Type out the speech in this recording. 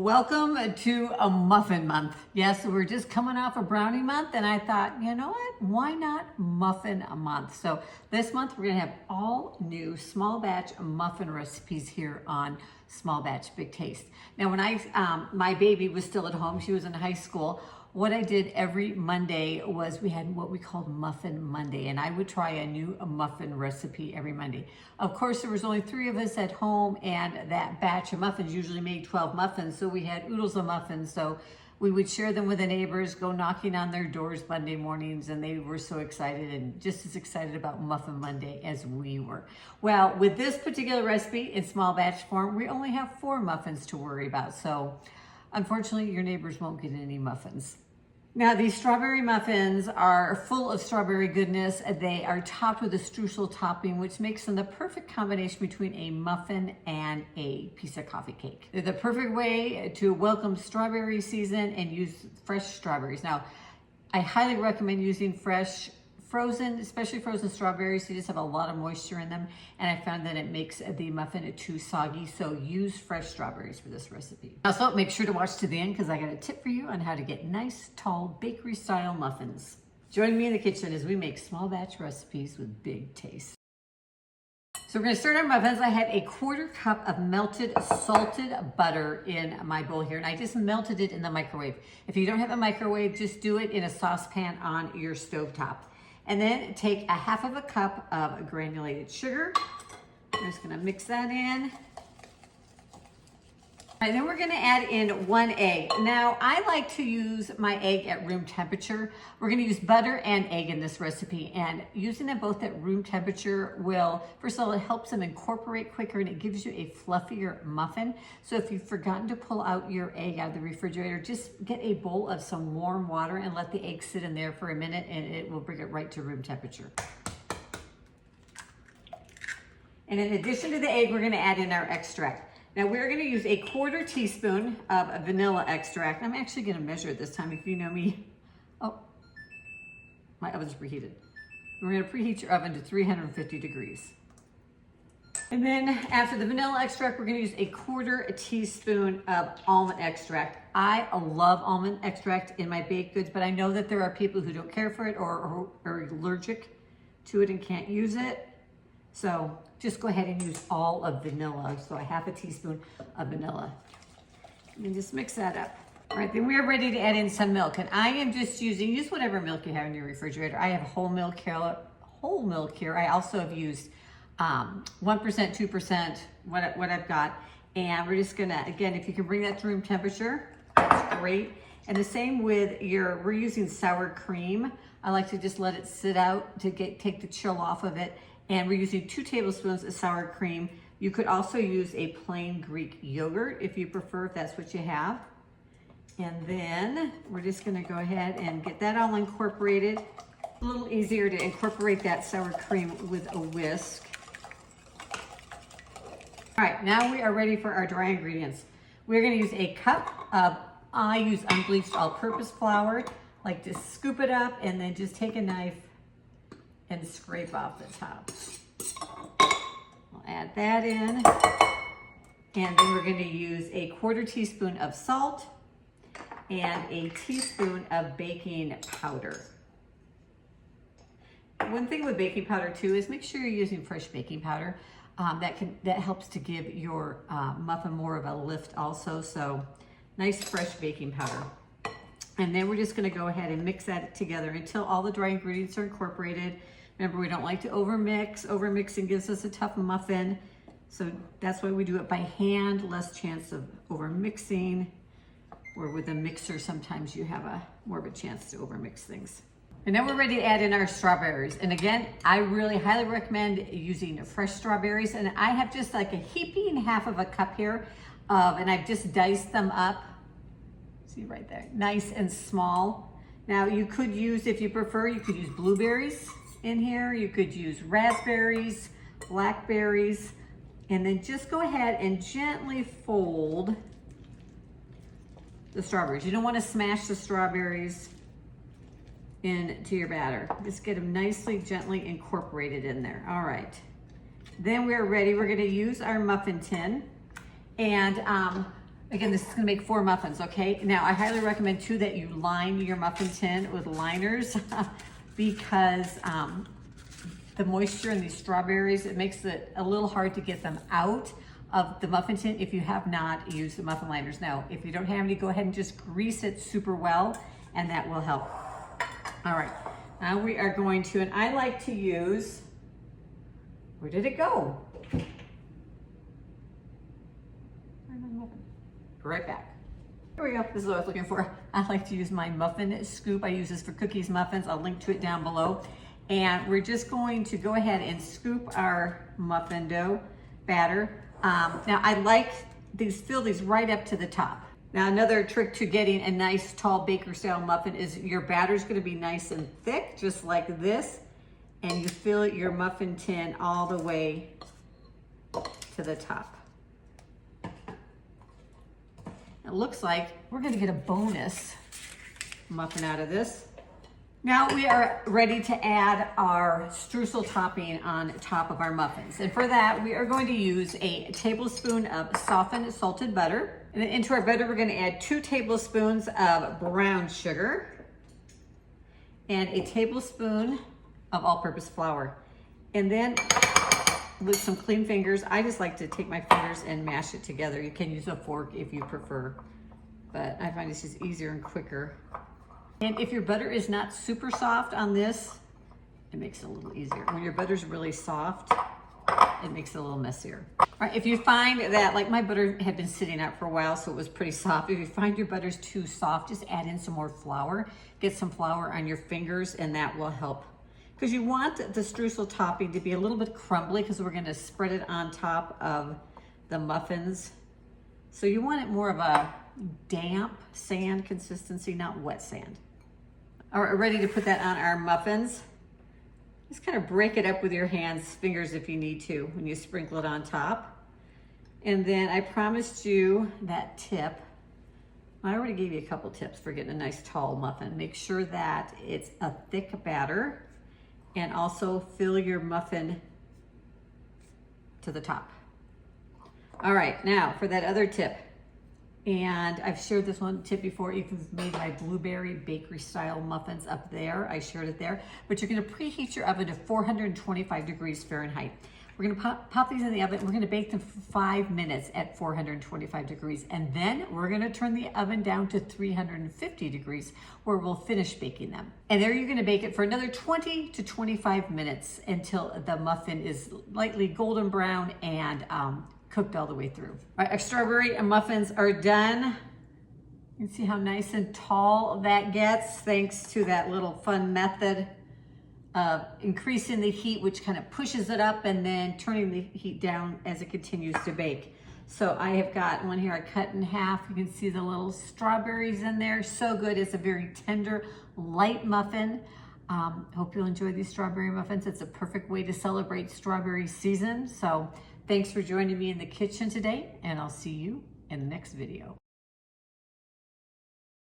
Welcome to a muffin month. Yes, we're just coming off a brownie month, and I thought, you know what? Why not muffin a month? So this month we're gonna have all new small batch muffin recipes here on Small Batch Big Taste. Now, when my baby was still at home, she was in high school. What I did every Monday was we had what we called Muffin Monday, and I would try a new muffin recipe every Monday. Of course, there was only 3 of us at home, and that batch of muffins usually made 12 muffins, so we had oodles of muffins. So we would share them with the neighbors, go knocking on their doors Monday mornings, and they were so excited and just as excited about Muffin Monday as we were. Well, with this particular recipe in small batch form, we only have 4 muffins to worry about. So unfortunately, your neighbors won't get any muffins. Now, these strawberry muffins are full of strawberry goodness. They are topped with a streusel topping, which makes them the perfect combination between a muffin and a piece of coffee cake. They're the perfect way to welcome strawberry season and use fresh strawberries. Now, I highly recommend using fresh, frozen, especially frozen strawberries. They just have a lot of moisture in them, and I found that it makes the muffin too soggy, so use fresh strawberries for this recipe. Also, make sure to watch to the end because I got a tip for you on how to get nice, tall, bakery-style muffins. Join me in the kitchen as we make small batch recipes with big taste. So we're gonna start our muffins. I have a 1/4 cup of melted salted butter in my bowl here, and I just melted it in the microwave. If you don't have a microwave, just do it in a saucepan on your stovetop. And then take a 1/2 cup of granulated sugar. I'm just gonna mix that in. All right, then we're gonna add in 1 egg. Now, I like to use my egg at room temperature. We're gonna use butter and egg in this recipe, and using them both at room temperature will, first of all, it helps them incorporate quicker and it gives you a fluffier muffin. So if you've forgotten to pull out your egg out of the refrigerator, just get a bowl of some warm water and let the egg sit in there for a minute, and it will bring it right to room temperature. And in addition to the egg, we're gonna add in our extract. Now we're gonna use a 1/4 teaspoon of vanilla extract. I'm actually gonna measure it this time, if you know me. Oh, my oven's preheated. We're gonna preheat your oven to 350 degrees. And then after the vanilla extract, we're gonna use a 1/4 teaspoon of almond extract. I love almond extract in my baked goods, but I know that there are people who don't care for it or are allergic to it and can't use it. So just go ahead and use all of vanilla. So a 1/2 teaspoon of vanilla. And then just mix that up. All right, then we're ready to add in some milk. And I am just use whatever milk you have in your refrigerator. I have whole milk here. I also have used 1%, 2%, what I've got. And we're just gonna, again, if you can bring that to room temperature, that's great. And the same with we're using sour cream. I like to just let it sit out to take the chill off of it. And we're using 2 tablespoons of sour cream. You could also use a plain Greek yogurt if you prefer, if that's what you have. And then we're just gonna go ahead and get that all incorporated. A little easier to incorporate that sour cream with a whisk. All right, now we are ready for our dry ingredients. We're gonna use a cup of, I use unbleached all-purpose flour. Like to scoop it up and then just take a knife and scrape off the top. We'll add that in. And then we're gonna use a 1/4 teaspoon of salt and a teaspoon of baking powder. One thing with baking powder too is make sure you're using fresh baking powder. That helps to give your muffin more of a lift also. So nice fresh baking powder. And then we're just gonna go ahead and mix that together until all the dry ingredients are incorporated. Remember, we don't like to overmix. Overmixing gives us a tough muffin. So that's why we do it by hand, less chance of overmixing. Or with a mixer, sometimes you have more of a chance to overmix things. And now we're ready to add in our strawberries. And again, I really highly recommend using fresh strawberries. And I have just like a heaping 1/2 cup here and I've just diced them up. See right there, nice and small. Now you could use, if you prefer, you could use blueberries in here. You could use raspberries, blackberries, and then just go ahead and gently fold the strawberries. You don't want to smash the strawberries into your batter. Just get them nicely, gently incorporated in there. All right. Then we're ready. We're going to use our muffin tin. And Again, this is gonna make 4 muffins, okay? Now, I highly recommend too that you line your muffin tin with liners because the moisture in these strawberries, it makes it a little hard to get them out of the muffin tin if you have not used the muffin liners. Now, if you don't have any, go ahead and just grease it super well, and that will help. All right, now we are going to, and I like to use, where did it go? Right back. Here we go, this is what I was looking for. I like to use my muffin scoop. I use this for cookies, muffins. I'll link to it down below. And we're just going to go ahead and scoop our muffin dough batter. Now I like these, fill these right up to the top. Now another trick to getting a nice tall baker style muffin is your batter's gonna be nice and thick, just like this. And you fill your muffin tin all the way to the top. It looks like we're gonna get a bonus muffin out of this. Now we are ready to add our streusel topping on top of our muffins. And for that, we are going to use a tablespoon of softened salted butter. And then into our butter, we're gonna add 2 tablespoons of brown sugar and a tablespoon of all-purpose flour. And then with some clean fingers, I just like to take my fingers and mash it together. You can use a fork if you prefer, but I find this just easier and quicker. And if your butter is not super soft on this, it makes it a little easier. When your butter's really soft, it makes it a little messier. All right, if you find that, like my butter had been sitting out for a while, so it was pretty soft. If you find your butter's too soft, just add in some more flour. Get some flour on your fingers and that will help. Because you want the streusel topping to be a little bit crumbly because we're gonna spread it on top of the muffins. So you want it more of a damp sand consistency, not wet sand. All right, ready to put that on our muffins. Just kind of break it up with your hands, fingers if you need to, when you sprinkle it on top. And then I promised you that tip. I already gave you a couple tips for getting a nice tall muffin. Make sure that it's a thick batter and also fill your muffin to the top. All right, now for that other tip. And I've shared this one tip before. If you've made my blueberry bakery style muffins up there, I shared it there. But you're gonna preheat your oven to 425 degrees Fahrenheit. We're gonna pop these in the oven. We're gonna bake them for 5 minutes at 425 degrees. And then we're gonna turn the oven down to 350 degrees where we'll finish baking them. And there you're gonna bake it for another 20 to 25 minutes until the muffin is lightly golden brown and cooked all the way through. All right, our strawberry muffins are done. You can see how nice and tall that gets thanks to that little fun method of increasing the heat, which kind of pushes it up and then turning the heat down as it continues to bake. So I have got one here I cut in half. You can see the little strawberries in there. So good. It's a very tender, light muffin. Hope you'll enjoy these strawberry muffins. It's a perfect way to celebrate strawberry season. So thanks for joining me in the kitchen today, and I'll see you in the next video.